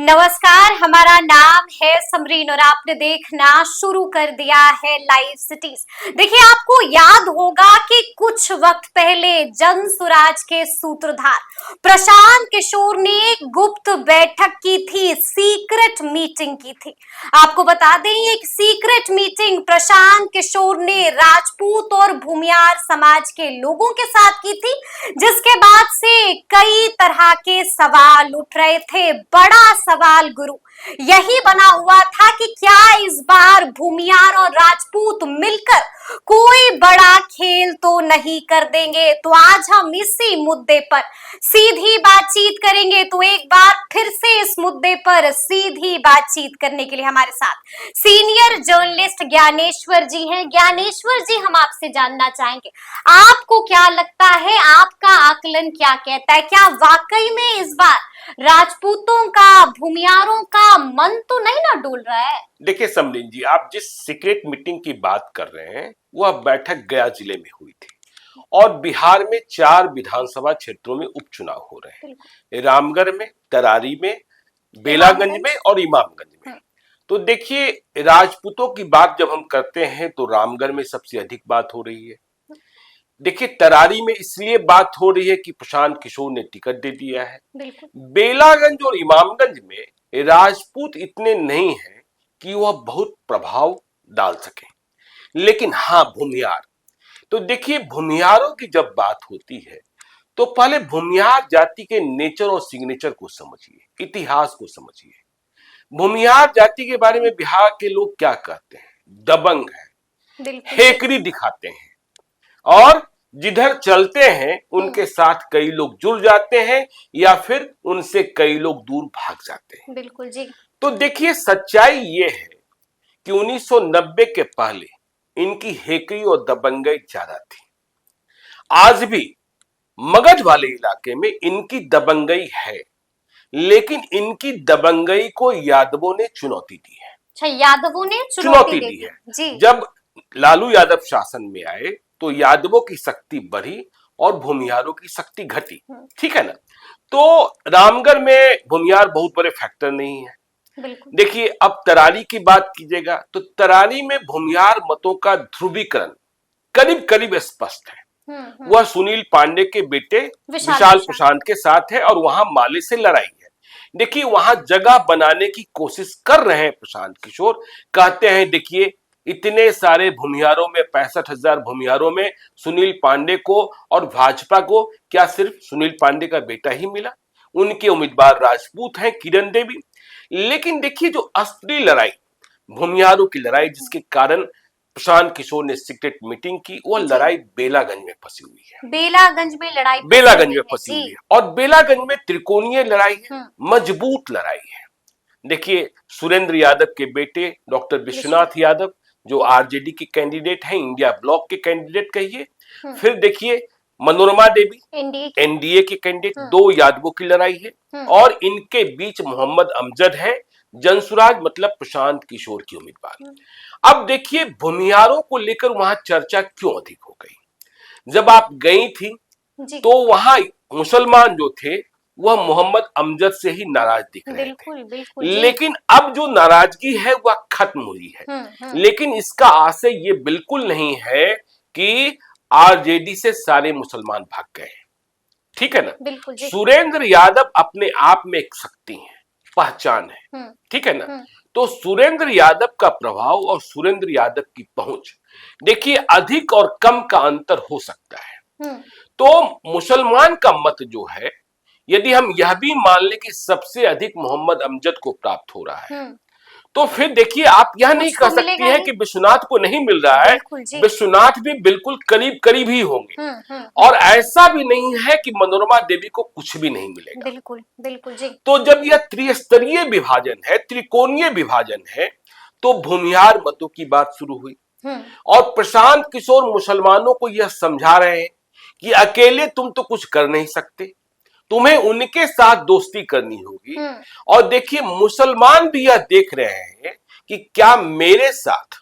नमस्कार, हमारा नाम है समरीन और आपने देखना शुरू कर दिया है लाइव सिटीज। देखिए, आपको याद होगा कि कुछ वक्त पहले जन सुराज के सूत्रधार प्रशांत किशोर ने एक गुप्त बैठक की थी, सीक्रेट मीटिंग की थी। आपको बता दें, एक सीक्रेट मीटिंग प्रशांत किशोर ने राजपूत और भूमियार समाज के लोगों के साथ की थी, जिसके बाद से कई तरह के सवाल उठ रहे थे। बड़ा सवाल गुरु यही बना हुआ था कि क्या इस बार भूमियार और राजपूत मिलकर कोई बड़ा खेल तो नहीं कर देंगे। तो आज हम इसी मुद्दे पर सीधी बातचीत करेंगे। तो एक बार फिर से इस मुद्दे पर सीधी बातचीत करने के लिए हमारे साथ सीनियर जर्नलिस्ट ज्ञानेश्वर जी हैं। ज्ञानेश्वर जी, हम आपसे जानना चाहेंगे, आपको क्या लगता है, आपका आकलन क्या कहता है, क्या वाकई में इस बार राजपूतों का, भूमियारों का मन तो नहीं ना डोल रहा है? देखिए समरीन जी, आप जिस सीक्रेट मीटिंग की बात कर रहे हैं वह बैठक गया जिले में हुई थी और बिहार में 4 विधानसभा क्षेत्रों में उपचुनाव हो रहे हैं। रामगढ़ में, तरारी में, बेलागंज में और इमामगंज में। तो देखिए, राजपूतों की बात जब हम करते हैं तो रामगढ़ में सबसे अधिक बात हो रही है। देखिए, तरारी में इसलिए बात हो रही है कि प्रशांत किशोर ने टिकट दे दिया है। बेलागंज और इमामगंज में राजपूत इतने नहीं हैं कि वह बहुत प्रभाव डाल सके, लेकिन हाँ भूमियार। तो देखिए, भूमियारों की जब बात होती है तो पहले भूमियार जाति के नेचर और सिग्नेचर को समझिए, इतिहास को समझिए। भूमियार जाति के बारे में बिहार के लोग क्या कहते हैं? दबंग है, हेकड़ी दिखाते हैं और जिधर चलते हैं उनके साथ कई लोग जुड़ जाते हैं या फिर उनसे कई लोग दूर भाग जाते हैं। बिल्कुल जी। तो देखिए, सच्चाई ये है कि 1990 के पहले इनकी हेकड़ी और दबंगई ज्यादा थी। आज भी मगध वाले इलाके में इनकी दबंगई है, लेकिन इनकी दबंगई को यादवों ने चुनौती दी है। अच्छा, यादवों ने चुनौती दी है जी। जब लालू यादव शासन में आए तो यादवों की शक्ति बढ़ी और भूमियारों की शक्ति घटी, ठीक है ना। तो रामगढ़ में भूमियार बहुत बड़े फैक्टर नहीं है। देखिए, अब तरारी की बात कीजिएगा तो तरारी में भूमियार मतों का ध्रुवीकरण करीब करीब स्पष्ट है। वह सुनील पांडे के बेटे विशाल प्रशांत के साथ है और वहां माले से लड़ाई है। देखिए, वहां जगह बनाने की कोशिश कर रहे हैं प्रशांत किशोर। कहते हैं, देखिए, इतने सारे भूमियारों में, 65,000 भूमियारों में सुनील पांडे को और भाजपा को क्या सिर्फ सुनील पांडे का बेटा ही मिला? उनके उम्मीदवार राजपूत हैं, किरण देवी। लेकिन देखिए, जो असली लड़ाई, भूमियारों की लड़ाई, जिसके कारण प्रशांत किशोर ने सीक्रेट मीटिंग की, वो लड़ाई बेलागंज में फंसी हुई है। बेलागंज में लड़ाई, बेलागंज में फंसी हुई है और बेलागंज में त्रिकोणीय लड़ाई है, मजबूत लड़ाई है। देखिए, सुरेंद्र यादव के बेटे डॉक्टर विश्वनाथ यादव जो आरजेडी के कैंडिडेट हैं, इंडिया ब्लॉक के कैंडिडेट कहिए, फिर देखिए मनोरमा देवी एनडीए के कैंडिडेट, 2 यादवों की लड़ाई है और इनके बीच मोहम्मद अमजद है, जनसुराज मतलब प्रशांत किशोर की उम्मीदवार। अब देखिए, भूमियारों को लेकर वहां चर्चा क्यों अधिक हो गई? जब आप गई थी तो वहां मुसलमान जो थे वह मोहम्मद अमजद से ही नाराज दिख रहे थे। लेकिन अब जो नाराजगी है वह खत्म हुई है। लेकिन इसका आशय ये बिल्कुल नहीं है कि आरजेडी से सारे मुसलमान भाग गए, ठीक है ना। सुरेंद्र यादव अपने आप में एक शक्ति है, पहचान है, ठीक है ना। तो सुरेंद्र यादव का प्रभाव और सुरेंद्र यादव की पहुंच, देखिए, अधिक और कम का अंतर हो सकता है। तो मुसलमान का मत जो है, यदि हम यह भी मान लें कि सबसे अधिक मोहम्मद अमजद को प्राप्त हो रहा है, तो फिर देखिए, आप यह नहीं कह सकती है कि विश्वनाथ को नहीं मिल रहा है। विश्वनाथ भी बिल्कुल करीब करीब ही होंगे और ऐसा भी नहीं है कि मनोरमा देवी को कुछ भी नहीं मिलेगा। बिल्कुल बिल्कुल जी। तो जब यह त्रिस्तरीय विभाजन है, त्रिकोणीय विभाजन है, तो भूमियार मतों की बात शुरू हुई और प्रशांत किशोर मुसलमानों को यह समझा रहे हैं कि अकेले तुम तो कुछ कर नहीं सकते, तुम्हें उनके साथ दोस्ती करनी होगी। और देखिए, मुसलमान भी यह देख रहे हैं कि क्या मेरे साथ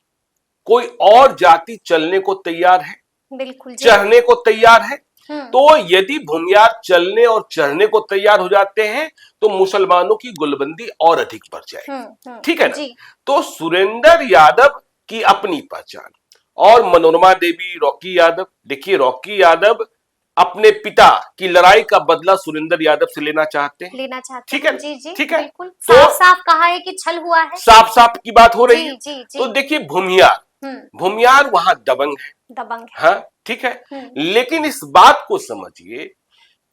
कोई और जाति चलने को तैयार है, बिल्कुल चढ़ने को तैयार है। तो यदि भूमियार चलने और चढ़ने को तैयार हो जाते हैं तो मुसलमानों की गुलबंदी और अधिक बढ़ जाएगी। ठीक है ना। तो सुरेंद्र यादव की अपनी पहचान और मनोरमा देवी, रॉकी यादव, देखिए रॉकी यादव अपने पिता की लड़ाई का बदला सुरेंद्र यादव से लेना चाहते हैं। ठीक है, जी जी, ठीक है। बिल्कुल साफ साफ कहा है कि छल हुआ है, साफ साफ की बात हो रही है। जी, तो देखिए भूमियार वहां दबंग है, हाँ ठीक है। लेकिन इस बात को समझिए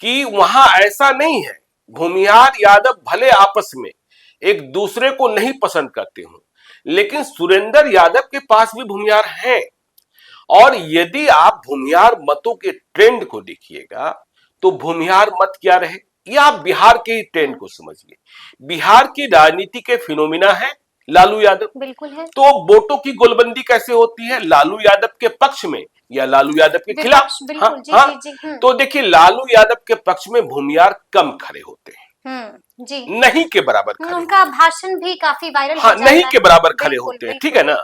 कि वहां ऐसा नहीं है, भूमियार यादव भले आपस में एक दूसरे को नहीं पसंद करते हो, लेकिन सुरेंद्र यादव के पास भी भूमियार हैं। और यदि आप भूमियार मतों के ट्रेंड को देखिएगा तो भूमियार मत क्या रहे, या आप बिहार के ही ट्रेंड को समझिए। बिहार की राजनीति के फिनोमिना है लालू यादव, बिल्कुल है। तो वोटों की गोलबंदी कैसे होती है, लालू यादव के पक्ष में या लालू यादव के खिलाफ। हाँ, हाँ। तो देखिए लालू यादव के पक्ष में भूमियार कम खड़े होते हैं, जी, नहीं के बराबर खड़े, उनका भाषण भी काफी वायरल हाँ, नहीं के बराबर खड़े होते हैं। ठीक है ना।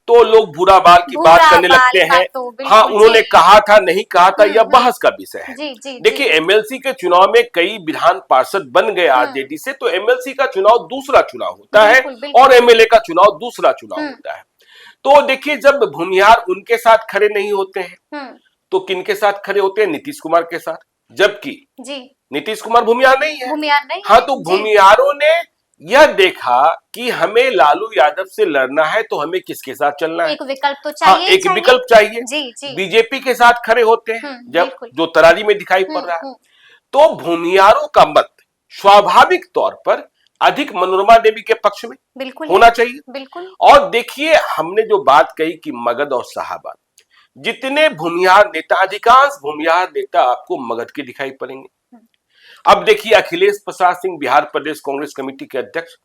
तो लोग भूरा बाल की बात करने लगते हैं, हाँ उन्होंने कहा था नहीं कहा था, यह बहस का विषय है। देखिए एमएलसी के चुनाव में कई विधान पार्षद बन गए आरजेडी से, तो एमएलसी का चुनाव दूसरा चुनाव होता है और एमएलए का चुनाव दूसरा चुनाव होता है। तो देखिए जब भूमियार उनके साथ खड़े नहीं होते हैं तो किनके साथ खड़े होते हैं, नीतीश कुमार के साथ, जबकि नीतीश कुमार भूमियार नहीं है। हाँ, तो भूमियारों ने यह देखा कि हमें लालू यादव से लड़ना है तो हमें किसके साथ चलना है, एक विकल्प तो चाहिए। हाँ, एक विकल्प चाहिए। बीजेपी के साथ खड़े होते हैं जब जो तरारी में दिखाई पड़ रहा है, तो भूमियारों का मत स्वाभाविक तौर पर अधिक मनोरमा देवी के पक्ष में होना चाहिए। और देखिए हमने जो बात कही कि मगध और शाहाबाद, जितने भूमियार नेता, अधिकांश भूमियार नेता आपको मगध के दिखाई पड़ेंगे। अब देखिए अखिलेश प्रसाद सिंह बिहार प्रदेश कांग्रेस कमेटी के अध्यक्ष,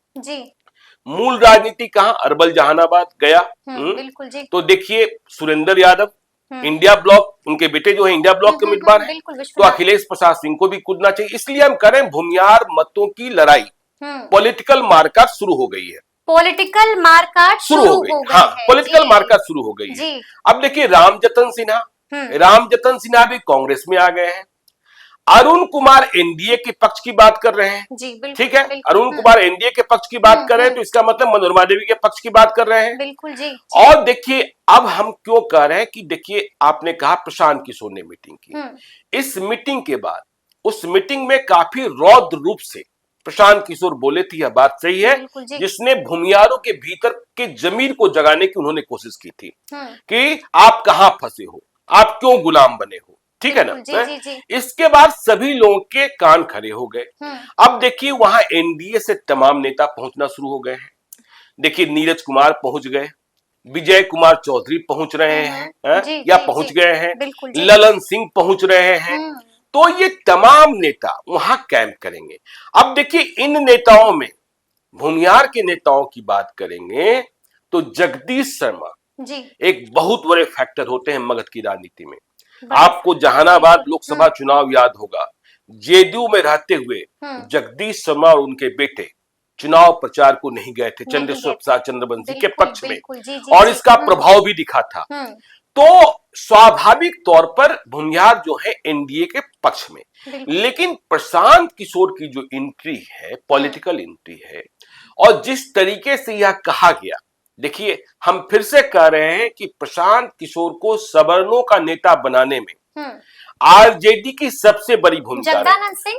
मूल राजनीति कहां, अरवल जहानाबाद गया। तो देखिए सुरेंद्र यादव इंडिया ब्लॉक, उनके बेटे जो है इंडिया ब्लॉक के उम्मीदवार हैं, तो अखिलेश प्रसाद सिंह को भी कूदना चाहिए। इसलिए हम करें भूमियार मतों की लड़ाई पॉलिटिकल मारकाट शुरू हो गई है, पॉलिटिकल मारकाट शुरू हो गई। हाँ, पॉलिटिकल मारकाट शुरू हो गई है। अब देखिए रामजतन सिन्हा भी कांग्रेस में आ गए हैं। अरुण कुमार एनडीए के पक्ष की बात कर रहे हैं। ठीक है, अरुण कुमार एनडीए के पक्ष की बात कर रहे हैं, तो इसका मतलब मनोरमा देवी के पक्ष की बात कर रहे हैं। बिल्कुल जी। और देखिए अब हम क्यों कह रहे हैं कि देखिए आपने कहा प्रशांत किशोर ने मीटिंग की, इस मीटिंग के बाद उस मीटिंग में काफी रौद्र रूप से प्रशांत किशोर बोले थे, यह बात सही है, जिसने भूमियारों के भीतर के जमीर को जगाने की उन्होंने कोशिश की थी कि आप कहां फंसे हो, आप क्यों गुलाम बने हो। ठीक है ना। जी। इसके बाद सभी लोगों के कान खड़े हो गए। अब देखिए वहां एनडीए से तमाम नेता पहुंचना शुरू हो गए हैं। देखिए नीरज कुमार पहुंच गए, विजय कुमार चौधरी पहुंच रहे हैं या पहुंच गए हैं, ललन सिंह पहुंच रहे हैं। तो ये तमाम नेता वहां कैंप करेंगे। अब देखिए इन नेताओं में भूमियार के नेताओं की बात करेंगे तो जगदीश शर्मा एक बहुत बड़े फैक्टर होते हैं मगध की राजनीति में। आपको जहानाबाद लोकसभा चुनाव याद होगा, जेडीयू में रहते हुए जगदीश शर्मा और उनके बेटे चुनाव प्रचार को नहीं गए थे चंद्रेश्वर प्रसाद चंद्रवंशी के पक्ष में, और इसका प्रभाव भी दिखा था। तो स्वाभाविक तौर पर भूमियार जो है एनडीए के पक्ष में, लेकिन प्रशांत किशोर की जो एंट्री है, पॉलिटिकल एंट्री है, और जिस तरीके से यह कहा गया, देखिए हम फिर से कह रहे हैं कि प्रशांत किशोर को सवर्णों का नेता बनाने में आरजेडी की सबसे बड़ी भूमिका है।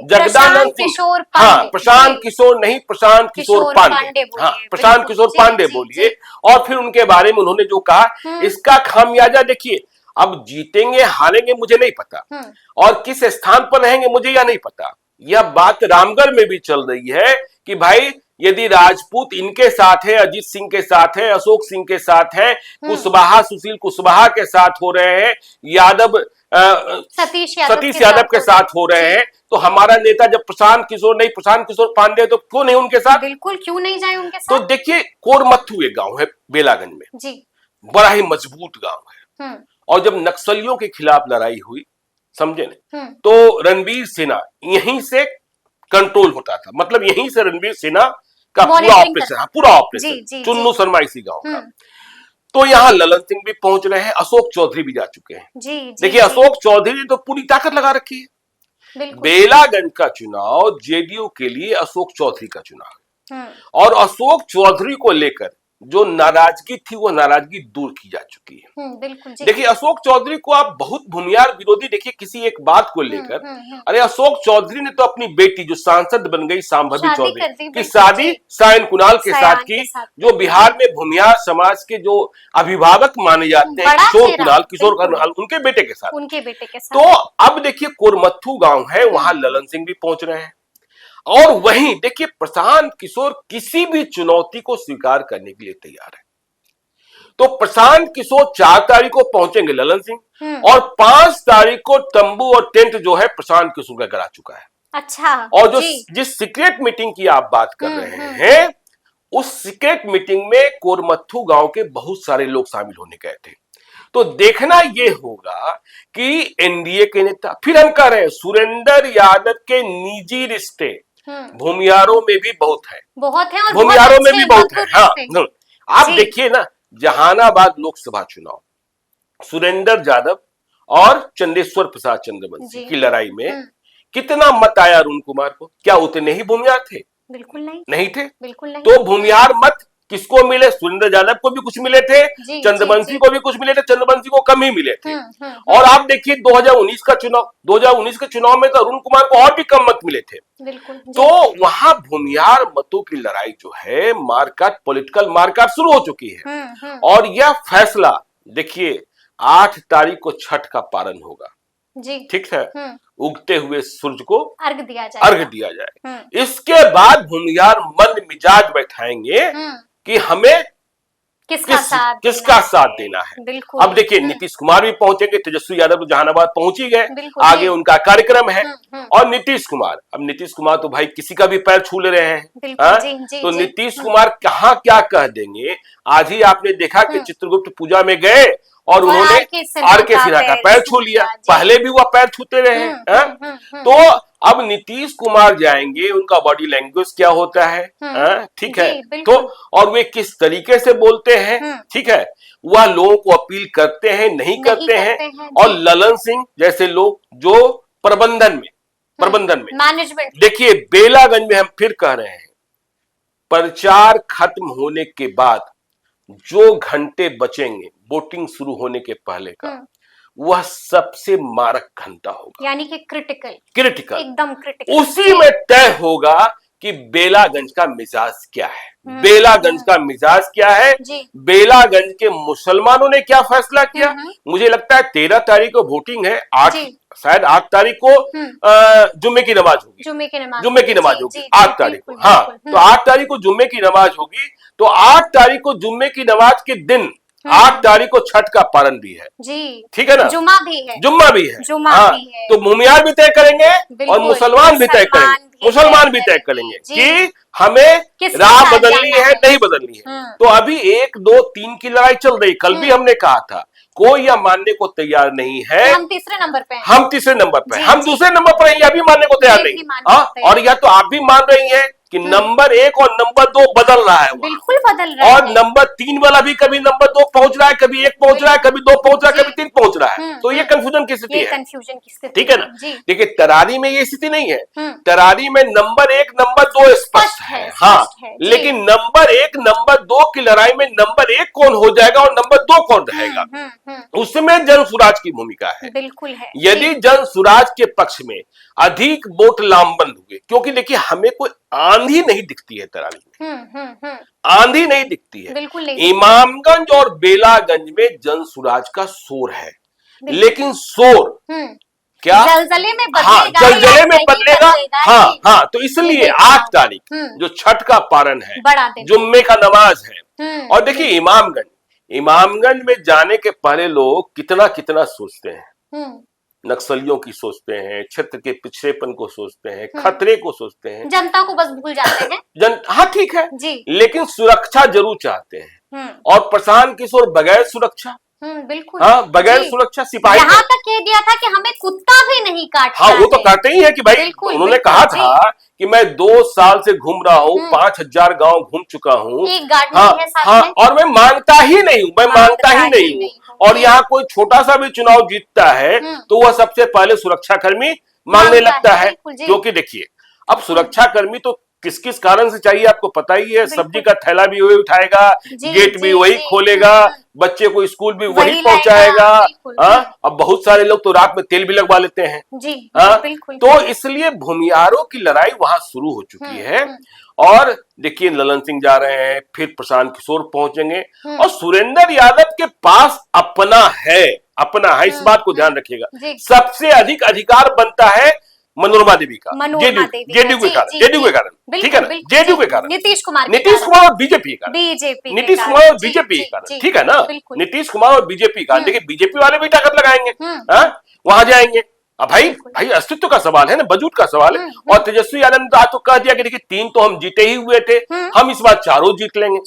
जगदानंद सिंह, हाँ प्रशांत किशोर नहीं, प्रशांत किशोर पांडे, हाँ प्रशांत किशोर पांडे बोलिए। और फिर उनके बारे में उन्होंने जो कहा, इसका खामियाजा देखिए, अब जीतेंगे हारेंगे मुझे नहीं पता, और किस स्थान पर रहेंगे मुझे यह नहीं पता। यह बात रामगढ़ में भी चल रही है कि भाई यदि राजपूत इनके साथ है, अजीत सिंह के साथ है, अशोक सिंह के साथ है, कुशवाहा सुशील कुशवाहा के साथ हो रहे हैं, यादव सतीश यादव के साथ हो रहे हैं, तो हमारा नेता जब प्रशांत किशोर नहीं, प्रशांत किशोर पांडे, तो क्यों नहीं उनके साथ? बिल्कुल क्यों नहीं जाए उनके साथ। तो देखिए कोरमत्थु एक गांव है बेलागंज में जी, बड़ा ही मजबूत गांव है, और जब नक्सलियों के खिलाफ लड़ाई हुई, समझे न, तो रणवीर सिन्हा यहीं से कंट्रोल होता था, मतलब यहीं से रणवीर सिन्हा का पूरा ऑपरेशन, चुन्नू शर्मा इसी गांव का। तो यहाँ ललन सिंह भी पहुंच रहे हैं, अशोक चौधरी भी जा चुके हैं। जी देखिए अशोक चौधरी ने तो पूरी ताकत लगा रखी है। बेलागंज का चुनाव जेडीयू के लिए अशोक चौधरी का चुनाव, और अशोक चौधरी को लेकर जो नाराजगी थी वो नाराजगी दूर की जा चुकी है। बिल्कुल। देखिए अशोक चौधरी को आप बहुत भूमियार विरोधी देखिए किसी एक बात को लेकर, अरे अशोक चौधरी ने तो अपनी बेटी जो सांसद बन गई सांभवी चौधरी की शादी सायन कुणाल के साथ की, जो बिहार में भूमियार समाज के जो अभिभावक माने जाते हैं किशोर कुणाल उनके बेटे के साथ। तो अब देखिए कोरमत्थू गांव है, वहां ललन सिंह भी पहुंच रहे हैं। और वहीं देखिए प्रशांत किशोर किसी भी चुनौती को स्वीकार करने के लिए तैयार है। तो प्रशांत किशोर 4 तारीख को पहुंचेंगे ललन सिंह, और 5 तारीख को तंबू और टेंट जो है प्रशांत किशोर का गड़ा चुका है। अच्छा। और जो जिस सीक्रेट मीटिंग की आप बात कर रहे हैं, उस सीक्रेट मीटिंग में कोरमत्थू गांव के बहुत सारे लोग शामिल होने गए थे। तो देखना यह होगा कि एनडीए के नेता, फिर हम कह रहे हैं सुरेंद्र यादव के निजी रिश्ते भूमियारों में भी बहुत है और भूमियारों में भी बहुत है। हाँ, आप देखिए ना जहानाबाद लोकसभा चुनाव, सुरेंद्र यादव और चंदेश्वर प्रसाद चंद्रवंशी की लड़ाई में कितना मत आया अरुण कुमार को? क्या उतने ही भूमियार थे? बिल्कुल नहीं थे। बिल्कुल नहीं। तो भूमियार मत किसको मिले? सुरेंद्र यादव को भी कुछ मिले थे, चंद्रवंशी को भी कुछ मिले थे, चंद्रवंशी को कम ही मिले थे। और आप देखिए 2019 का चुनाव, 2019 के चुनाव में तो अरुण कुमार को और भी कम मत मिले थे। तो वहां भूमियार मतों की लड़ाई जो है, मारकाट, पॉलिटिकल मारकाट शुरू हो चुकी है। और यह फैसला देखिए 8 तारीख को छठ का पारण होगा। ठीक है, उगते हुए सूरज को अर्घ दिया जाए। इसके बाद भूमियार मन मिजाज बैठाएंगे कि हमें किसका साथ देना है। अब देखिए नीतीश कुमार भी पहुंचेंगे, तेजस्वी यादव तो जहानाबाद पहुंच ही गए, आगे उनका कार्यक्रम है। और नीतीश कुमार, अब नीतीश कुमार तो भाई किसी का भी पैर छू ले रहे हैं। तो नीतीश कुमार कहाँ क्या कह देंगे? आज ही आपने देखा कि चित्रगुप्त पूजा में गए और उन्होंने आर के सिन्हा का पैर छू लिया, पहले भी वह पैर छूते रहे हैं। तो अब नीतीश कुमार जाएंगे, उनका बॉडी लैंग्वेज क्या होता है, ठीक है, तो और वे किस तरीके से बोलते हैं, ठीक है, वह लोगों को अपील करते हैं नहीं करते हैं। और ललन सिंह जैसे लोग जो प्रबंधन में मैनेजमेंट, देखिए बेलागंज में हम फिर कह रहे हैं, प्रचार खत्म होने के बाद जो घंटे बचेंगे वोटिंग शुरू होने के पहले का, वह सबसे मारक घंटा होगा, यानी कि क्रिटिकल एकदम क्रिटिकल। उसी में तय होगा कि बेलागंज का मिजाज क्या है, बेलागंज का मिजाज क्या है, बेलागंज के मुसलमानों ने क्या फैसला किया। मुझे लगता है 13 तारीख को वोटिंग है, शायद 8 तारीख को जुम्मे की नमाज होगी, जुम्मे की नमाज होगी 8 तारीख को। हाँ, तो 8 तारीख को जुम्मे की नमाज होगी। तो 8 तारीख को जुम्मे की नमाज के दिन 8 तारीख को छठ का पारण भी है जी, ठीक है ना, जुम्मा भी है, तो भूमियार भी तय करेंगे और मुसलमान भी तय करेंगे कि हमें राह बदलनी है नहीं बदलनी है। तो अभी 1, 2, 3 की लड़ाई चल रही। कल भी हमने कहा था कोई यह मानने को तैयार नहीं है, हम तीसरे नंबर पे हम दूसरे नंबर पर यह भी मानने को तैयार नहीं। और या तो आप भी मान रही हैं कि नंबर 1 और नंबर 2 बदल रहा है, बिल्कुल बदल रहा है। और नंबर 3 वाला भी कभी नंबर 2 पहुंच रहा है, कभी 1 पहुंच रहा है, कभी 2 पहुंच रहा है, कभी 3 पहुंच रहा है। तो ये कंफ्यूजन की स्थिति है, ठीक है ना। देखिए तरारी में ये स्थिति नहीं है, तरारी में नंबर 1 नंबर 2 स्पष्ट है। हाँ, लेकिन नंबर 1 नंबर 2 की लड़ाई में नंबर 1 कौन हो जाएगा और नंबर 2 कौन रहेगा, उसमें जन सुराज की भूमिका है। बिल्कुल है। यदि जन सुराज के पक्ष में अधिक वोट लामबंद हुए, क्योंकि देखिए हमें कोई आंधी नहीं दिखती है तरारी में, आंधी नहीं दिखती है, बिल्कुल नहीं। इमामगंज और बेलागंज में जन सुराज का शोर है, लेकिन शोर क्या जलजले में बदलेगा। हाँ, तो इसलिए 8 तारीख जो छठ का पारण है, जुम्मे का नमाज है। और देखिए इमामगंज में जाने के पहले लोग कितना सोचते हैं, नक्सलियों की सोचते हैं, क्षेत्र के पिछड़ेपन को सोचते हैं, खतरे को सोचते हैं, जनता को बस भूल जाते हैं। हाँ ठीक है जी, लेकिन सुरक्षा जरूर चाहते हैं। और प्रशांत किशोर बगैर सुरक्षा बिल्कुल। हाँ, बगैर जी। सुरक्षा सिपाही यहाँ तक कह दिया था कि हमें कुत्ता भी नहीं काटता हाँ, वो तो है। कहते ही है कि भाई बिल्कुल, उन्होंने बिल्कुल, कहा जी। था कि मैं 2 साल से घूम रहा हूँ, 5000 गांव घूम चुका हूँ। एक गार्ड हाँ, नहीं है साथ हाँ, में। और मैं मांगता ही नहीं हूँ, मैं मांगता ही नहीं हूँ। और जी। यहाँ कोई छोटा सा भी चुनाव जीतता है तो वह सबसे पहले सुरक्षा कर्मी मांगने लगता है। बिल्कुल जी। क्योंकि देखिए, अब सुरक्षा कर्मी तो किस किस कारण से चाहिए आपको पता ही है। सब्जी का थैला भी वही उठाएगा, जी, गेट भी जी, वही जी। खोलेगा, बच्चे को स्कूल भी वही वही पहुंचाएगा। लाएगा, बिल्कुल, हाँ, अब बहुत सारे लोग तो रात में तेल भी लगवा लेते हैं। जी, हाँ, बिल्कुल। तो इसलिए भूमियारों की लड़ाई वहां शुरू हो चुकी है। और देखिए, ललन सिंह जा रहे हैं, फिर प्रशांत किशोर पहुंचेंगे, और सुरेंद्र यादव के पास अपना है, इस बात को ध्यान रखिएगा। सबसे अधिक अधिकार बनता है मनोरमा देवी का, जेडीयू के कारण, ठीक है ना, जेडीयू के कारण, नीतीश कुमार और बीजेपी के कारण, नीतीश कुमार और बीजेपी के कारण, ठीक है ना, नीतीश कुमार और बीजेपी का। देखिए, बीजेपी वाले भी ताकत लगाएंगे, वहां जाएंगे। अब भाई अस्तित्व का सवाल है ना, वजूद का सवाल है। और तेजस्वी यादव ने तो आज तो कह दिया कि देखिए 3 तो हम जीते ही हुए थे, हम इस बार 4 जीत लेंगे।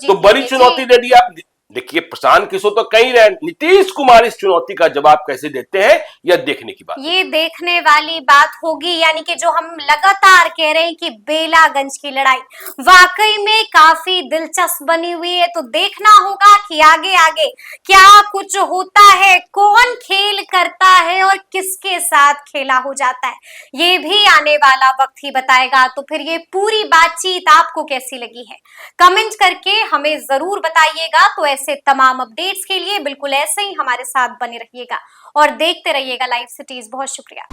तो बड़ी चुनौती दे दी आप। देखिए, प्रशांत किशोर तो कहीं रहे, नीतीश कुमार इस चुनौती का जवाब कैसे देते हैं, यह देखने की बात, ये देखने वाली बात होगी। यानी कि जो हम लगातार कह रहे हैं कि बेलागंज की लड़ाई वाकई में काफी दिलचस्प बनी हुई है। तो देखना होगा कि आगे आगे क्या कुछ होता है, कौन खेल करता है और किसके साथ खेला हो जाता है, ये भी आने वाला वक्त ही बताएगा। तो फिर ये पूरी बातचीत आपको कैसी लगी है, कमेंट करके हमें जरूर बताइएगा। तो ऐसे तमाम अपडेट्स के लिए बिल्कुल ऐसे ही हमारे साथ बने रहिएगा और देखते रहिएगा लाइव सिटीज। बहुत शुक्रिया।